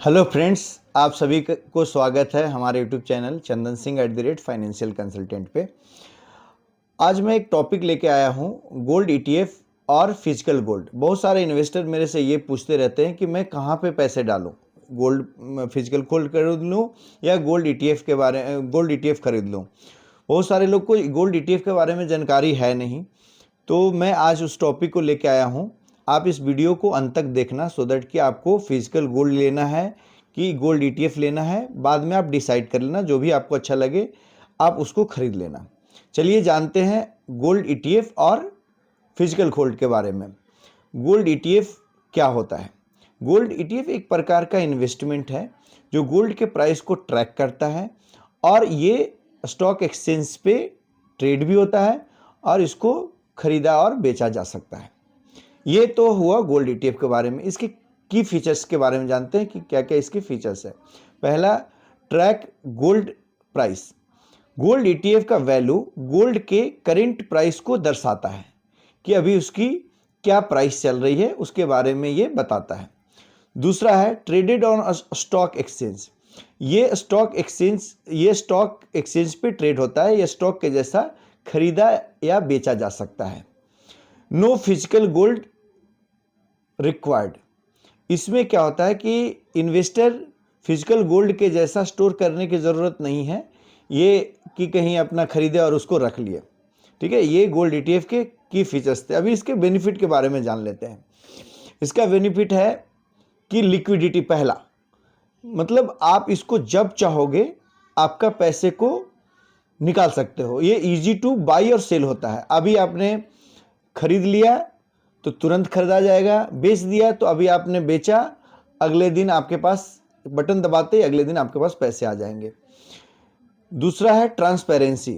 Hello friends, आप सभी को स्वागत है हमारे YouTube channel Chandan Singh @financial consultant पे। आज मैं एक टॉपिक लेके आया हूँ, गोल्ड ईटीएफ और फिजिकल गोल्ड। बहुत सारे इन्वेस्टर मेरे से ये पूछते रहते हैं कि मैं कहाँ पे पैसे डालूं, गोल्ड फिजिकल गोल्ड खरीद लूँ या गोल्ड ईटीएफ खरीद लूँ। बहुत सारे लोग को गोल्ड ईटीएफ के बारे में जानकारी है नहीं, तो मैं आज उस टॉपिक को लेके आया हूँ। आप इस वीडियो को अंत तक देखना सो दैट कि आपको फिजिकल गोल्ड लेना है कि गोल्ड ईटीएफ लेना है। बाद में आप डिसाइड कर लेना, जो भी आपको अच्छा लगे आप उसको खरीद लेना। चलिए जानते हैं गोल्ड ईटीएफ और फिजिकल गोल्ड के बारे में। गोल्ड ईटीएफ क्या होता है? गोल्ड ईटीएफ एक प्रकार का इन्वेस्टमेंट है जो गोल्ड के प्राइस को ट्रैक करता है और ये स्टॉक एक्सचेंज पे ट्रेड भी होता है और इसको खरीदा और बेचा जा सकता है। ये तो हुआ गोल्ड ईटीएफ के बारे में। इसके की फीचर्स के बारे में जानते हैं कि क्या क्या इसके फीचर्स है। पहला, track gold price. Gold ETF का वैल्यू गोल्ड के करेंट प्राइस को दर्शाता है कि अभी उसकी क्या प्राइस चल रही है, उसके बारे में ये बताता है। दूसरा है ट्रेडेड ऑन स्टॉक एक्सचेंज। ये स्टॉक एक्सचेंज पे ट्रेड होता है। ये स्टॉक के जैसा खरीदा या बेचा जा सकता है। No physical gold required. इसमें क्या होता है कि इन्वेस्टर फिजिकल गोल्ड के जैसा स्टोर करने की ज़रूरत नहीं है, ये कि कहीं अपना खरीदे और उसको रख लिए। ठीक है, ये गोल्ड ईटीएफ के की फीचर्स थे। अभी इसके बेनिफिट के बारे में जान लेते हैं। इसका बेनिफिट है कि लिक्विडिटी। पहला मतलब आप इसको जब चाहोगे आपका पैसे को निकाल सकते हो। ये इजी टू बाई और सेल होता है। अभी आपने खरीद लिया तो तुरंत खरीदा जाएगा, बेच दिया तो अभी आपने बेचा, अगले दिन आपके पास बटन दबाते ही अगले दिन आपके पास पैसे आ जाएंगे। दूसरा है transparency.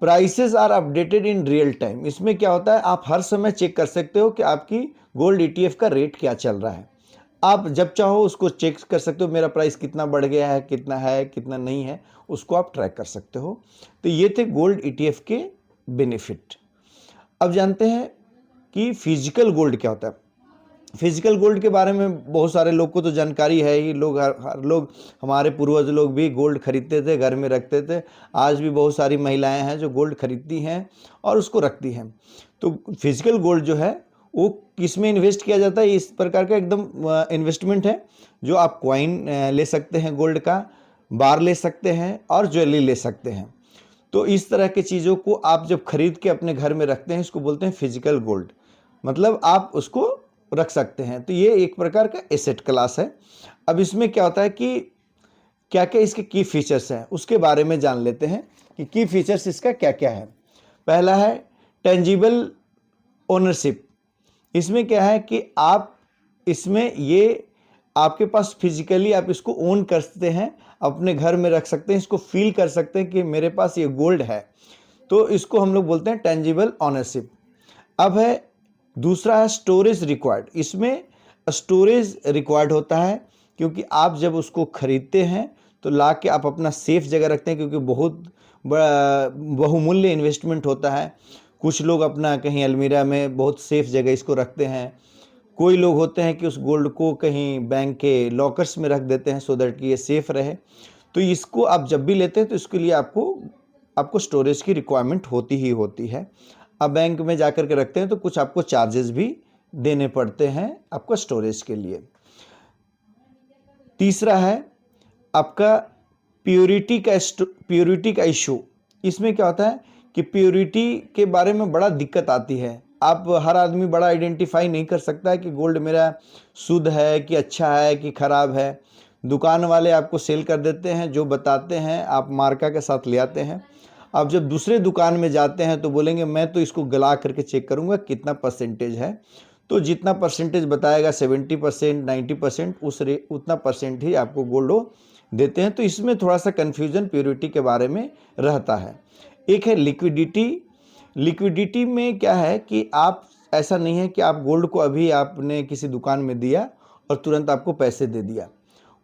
Prices are updated in real time. इसमें क्या होता है, आप हर समय चेक कर सकते हो कि आपकी गोल्ड ईटीएफ का रेट क्या चल रहा है। आप जब चाहो उसको चेक कर सकते हो, मेरा प्राइस कितना बढ़ गया है, कितना नहीं है, उसको आप ट्रैक कर सकते हो। तो ये थे गोल्ड ईटीएफ के बेनिफिट। अब जानते हैं कि फिजिकल गोल्ड क्या होता है। फिजिकल गोल्ड के बारे में बहुत सारे लोग को तो जानकारी है ही। हर लोग, हमारे पूर्वज लोग भी गोल्ड खरीदते थे, घर में रखते थे। आज भी बहुत सारी महिलाएं हैं जो गोल्ड खरीदती हैं और उसको रखती हैं। तो फिजिकल गोल्ड जो है वो किस में इन्वेस्ट किया जाता है, इस प्रकार का एकदम इन्वेस्टमेंट है जो आप कॉइन ले सकते हैं, गोल्ड का बार ले सकते हैं और ज्वेलरी ले सकते हैं। तो इस तरह की चीज़ों को आप जब खरीद के अपने घर में रखते हैं, इसको बोलते हैं फिजिकल गोल्ड। मतलब आप उसको रख सकते हैं। तो ये एक प्रकार का एसेट क्लास है। अब इसमें क्या होता है कि क्या क्या इसके की फीचर्स हैं, उसके बारे में जान लेते हैं कि की फीचर्स इसका क्या क्या है। पहला है टेंजिबल ओनरशिप। इसमें क्या है कि आप इसमें ये आपके पास फिजिकली आप इसको ओन कर सकते हैं, अपने घर में रख सकते हैं, इसको फील कर सकते हैं कि मेरे पास ये गोल्ड है। तो इसको हम लोग बोलते हैं टेंजिबल ओनरशिप। अब है दूसरा है स्टोरेज रिक्वायर्ड। इसमें स्टोरेज रिक्वायर्ड होता है क्योंकि आप जब उसको खरीदते हैं तो ला के आप अपना सेफ जगह रखते हैं, क्योंकि बहुत बड़ा बहुमूल्य इन्वेस्टमेंट होता है। कुछ लोग अपना कहीं अलमीरा में बहुत सेफ जगह इसको रखते हैं। कोई लोग होते हैं कि उस गोल्ड को कहीं बैंक के लॉकर्स में रख देते हैं सो दैट कि ये सेफ रहे। तो इसको आप जब भी लेते हैं तो इसके लिए आपको स्टोरेज की रिक्वायरमेंट होती ही होती है। आप बैंक में जाकर के रखते हैं तो कुछ आपको चार्जेस भी देने पड़ते हैं आपको स्टोरेज के लिए। तीसरा है आपका प्योरिटी का इशू। इसमें क्या होता है कि प्योरिटी के बारे में बड़ा दिक्कत आती है। आप हर आदमी बड़ा आइडेंटिफाई नहीं कर सकता है कि गोल्ड मेरा शुद्ध है कि अच्छा है कि खराब है। दुकान वाले आपको सेल कर देते हैं, जो बताते हैं आप मार्का के साथ ले आते हैं। आप जब दूसरे दुकान में जाते हैं तो बोलेंगे मैं तो इसको गला करके चेक करूंगा कितना परसेंटेज है। तो जितना परसेंटेज बताएगा 70%, 90%, उतना परसेंट ही आपको गोल्ड देते हैं। तो इसमें थोड़ा सा कन्फ्यूजन प्योरिटी के बारे में रहता है। एक है लिक्विडिटी। लिक्विडिटी में क्या है कि आप, ऐसा नहीं है कि आप गोल्ड को अभी आपने किसी दुकान में दिया और तुरंत आपको पैसे दे दिया।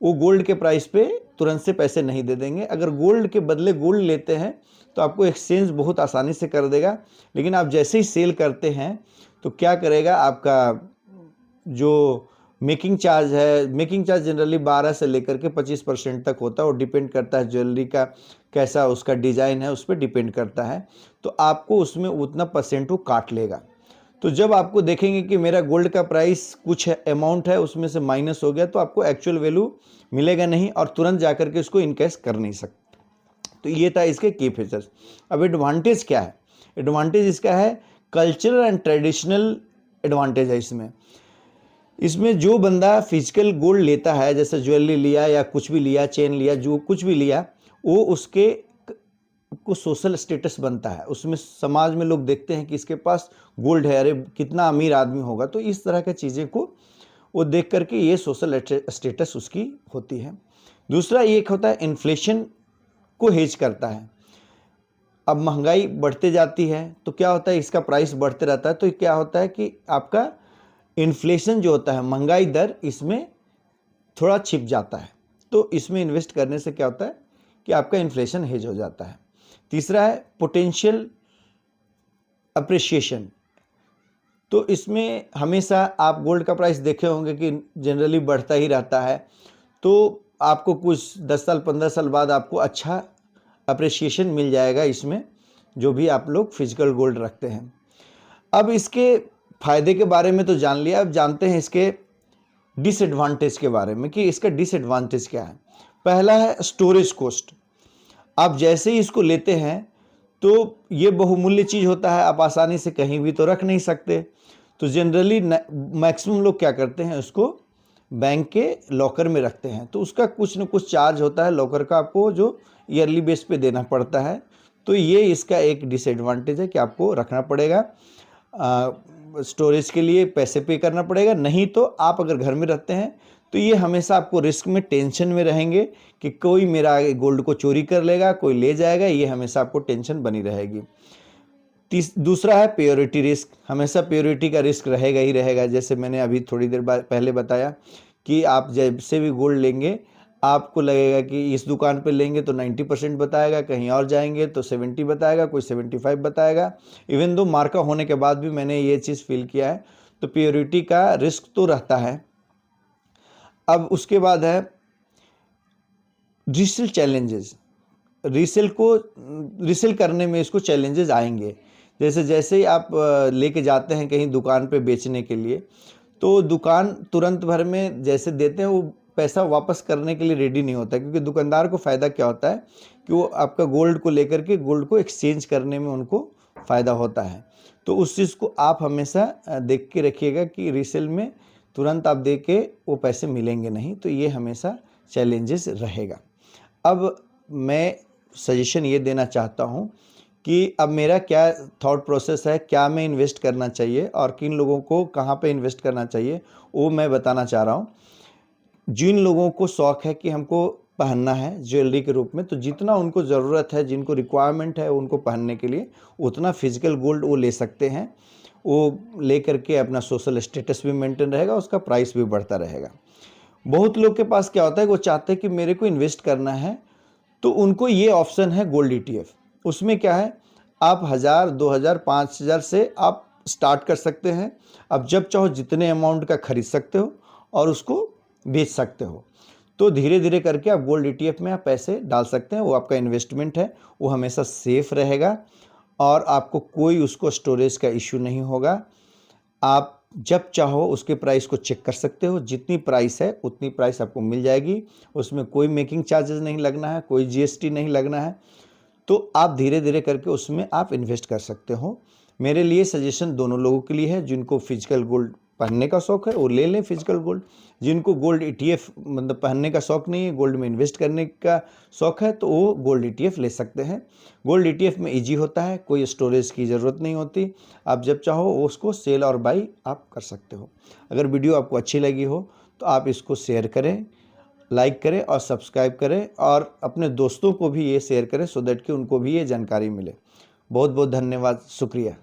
वो गोल्ड के प्राइस पे तुरंत से पैसे नहीं दे देंगे। अगर गोल्ड के बदले गोल्ड लेते हैं तो आपको एक्सचेंज बहुत आसानी से कर देगा। लेकिन आप जैसे ही सेल करते हैं तो क्या करेगा, आपका जो मेकिंग चार्ज है, मेकिंग चार्ज जनरली 12 से लेकर के 25% तक होता है और डिपेंड करता है ज्वेलरी का कैसा उसका डिज़ाइन है, उस पर डिपेंड करता है। तो आपको उसमें उतना परसेंट वो काट लेगा। तो जब आपको देखेंगे कि मेरा गोल्ड का प्राइस कुछ अमाउंट है उसमें से माइनस हो गया, तो आपको एक्चुअल वैल्यू मिलेगा नहीं और तुरंत जा करके उसको इनकैश कर नहीं सकते। तो ये था इसके की फीचर्स। अब एडवांटेज क्या है? एडवांटेज इसका है कल्चरल एंड ट्रेडिशनल एडवांटेज है इसमें। इसमें जो बंदा फिजिकल गोल्ड लेता है, जैसे ज्वेलरी लिया या कुछ भी लिया, चेन लिया, जो कुछ भी लिया, वो उसके को सोशल स्टेटस बनता है। उसमें समाज में लोग देखते हैं कि इसके पास गोल्ड है, अरे कितना अमीर आदमी होगा। तो इस तरह की चीज़ें को वो देख करके ये सोशल स्टेटस उसकी होती है। दूसरा ये एक होता है इन्फ्लेशन को हेज करता है। अब महंगाई बढ़ते जाती है तो क्या होता है, इसका प्राइस बढ़ते रहता है, तो क्या होता है कि आपका इन्फ्लेशन जो होता है, महंगाई दर, इसमें थोड़ा छिप जाता है। तो इसमें इन्वेस्ट करने से क्या होता है कि आपका इन्फ्लेशन हेज हो जाता है। तीसरा है पोटेंशियल अप्रिसिएशन। तो इसमें हमेशा आप गोल्ड का प्राइस देखे होंगे कि जनरली बढ़ता ही रहता है। तो आपको कुछ 10 साल 15 साल बाद आपको अच्छा अप्रिसिएशन मिल जाएगा इसमें, जो भी आप लोग फिजिकल गोल्ड रखते हैं। अब इसके फ़ायदे के बारे में तो जान लिया, अब जानते हैं इसके डिसएडवांटेज के बारे में कि इसका डिसएडवांटेज क्या है। पहला है स्टोरेज कॉस्ट। आप जैसे ही इसको लेते हैं तो ये बहुमूल्य चीज़ होता है, आप आसानी से कहीं भी तो रख नहीं सकते। तो जनरली मैक्सिमम लोग क्या करते हैं, उसको बैंक के लॉकर में रखते हैं। तो उसका कुछ न कुछ चार्ज होता है लॉकर का, आपको जो ईयरली बेस पे देना पड़ता है। तो ये इसका एक डिसएडवांटेज है कि आपको रखना पड़ेगा, स्टोरेज के लिए पैसे पे करना पड़ेगा। नहीं तो आप अगर घर में रहते हैं तो ये हमेशा आपको रिस्क में, टेंशन में रहेंगे कि कोई मेरा गोल्ड को चोरी कर लेगा, कोई ले जाएगा, ये हमेशा आपको टेंशन बनी रहेगी। दूसरा है प्योरिटी रिस्क। हमेशा प्योरिटी का रिस्क रहेगा ही रहेगा। जैसे मैंने अभी थोड़ी देर पहले बताया कि आप जब से भी गोल्ड लेंगे आपको लगेगा कि इस दुकान पे लेंगे तो 90% बताएगा, कहीं और जाएंगे तो 70 बताएगा, कोई 75 बताएगा। इवन दो मार्का होने के बाद भी मैंने ये चीज़ फील किया है। तो प्योरिटी का रिस्क तो रहता है। अब उसके बाद है रीसेल चैलेंजेस। रीसेल करने में इसको चैलेंजेस आएंगे। जैसे जैसे ही आप लेके जाते हैं कहीं दुकान पे बेचने के लिए, तो दुकान तुरंत भर में जैसे देते हैं वो पैसा वापस करने के लिए रेडी नहीं होता, क्योंकि दुकानदार को फ़ायदा क्या होता है कि वो आपका गोल्ड को लेकर के गोल्ड को एक्सचेंज करने में उनको फ़ायदा होता है। तो उस चीज़ को आप हमेशा देख के रखिएगा कि रीसेल में तुरंत आप दे के वो पैसे मिलेंगे नहीं। तो ये हमेशा चैलेंजेस रहेगा। अब मैं सजेशन ये देना चाहता हूँ कि अब मेरा क्या थॉट प्रोसेस है, क्या मैं इन्वेस्ट करना चाहिए और किन लोगों को कहाँ पे इन्वेस्ट करना चाहिए, वो मैं बताना चाह रहा हूँ। जिन लोगों को शौक़ है कि हमको पहनना है ज्वेलरी के रूप में, तो जितना उनको ज़रूरत है, जिनको रिक्वायरमेंट है उनको पहनने के लिए, उतना फिजिकल गोल्ड वो ले सकते हैं। वो ले करके अपना सोशल स्टेटस भी मेंटेन रहेगा, उसका प्राइस भी बढ़ता रहेगा। बहुत लोग के पास क्या होता है, वो चाहते हैं कि मेरे को इन्वेस्ट करना है, तो उनको ये ऑप्शन है गोल्ड ETF। उसमें क्या है, आप 1000, 2000, 5000 से आप स्टार्ट कर सकते हैं। अब जब चाहो जितने अमाउंट का खरीद सकते हो और उसको बेच सकते हो। तो धीरे धीरे करके आप गोल्ड ETF में आप पैसे डाल सकते हैं। वो आपका इन्वेस्टमेंट है, वो हमेशा सेफ रहेगा और आपको कोई उसको स्टोरेज का इश्यू नहीं होगा। आप जब चाहो उसके प्राइस को चेक कर सकते हो, जितनी प्राइस है उतनी प्राइस आपको मिल जाएगी। उसमें कोई मेकिंग चार्जेस नहीं लगना है, कोई GST नहीं लगना है। तो आप धीरे धीरे करके उसमें आप इन्वेस्ट कर सकते हो। मेरे लिए सजेशन दोनों लोगों के लिए है। जिनको फिजिकल गोल्ड पहनने का शौक़ है वो ले लें फिजिकल गोल्ड। जिनको गोल्ड ETF मतलब पहनने का शौक़ नहीं है, गोल्ड में इन्वेस्ट करने का शौक़ है, तो वो गोल्ड ETF ले सकते हैं। गोल्ड ETF में ईजी होता है, कोई स्टोरेज की ज़रूरत नहीं होती। आप जब चाहो उसको सेल और बाई आप कर सकते हो। अगर वीडियो आपको अच्छी लगी हो तो आप इसको शेयर करें, लाइक करें और सब्सक्राइब करें और अपने दोस्तों को भी ये शेयर करें, सो दैट कि उनको भी ये जानकारी मिले। बहुत बहुत धन्यवाद, शुक्रिया।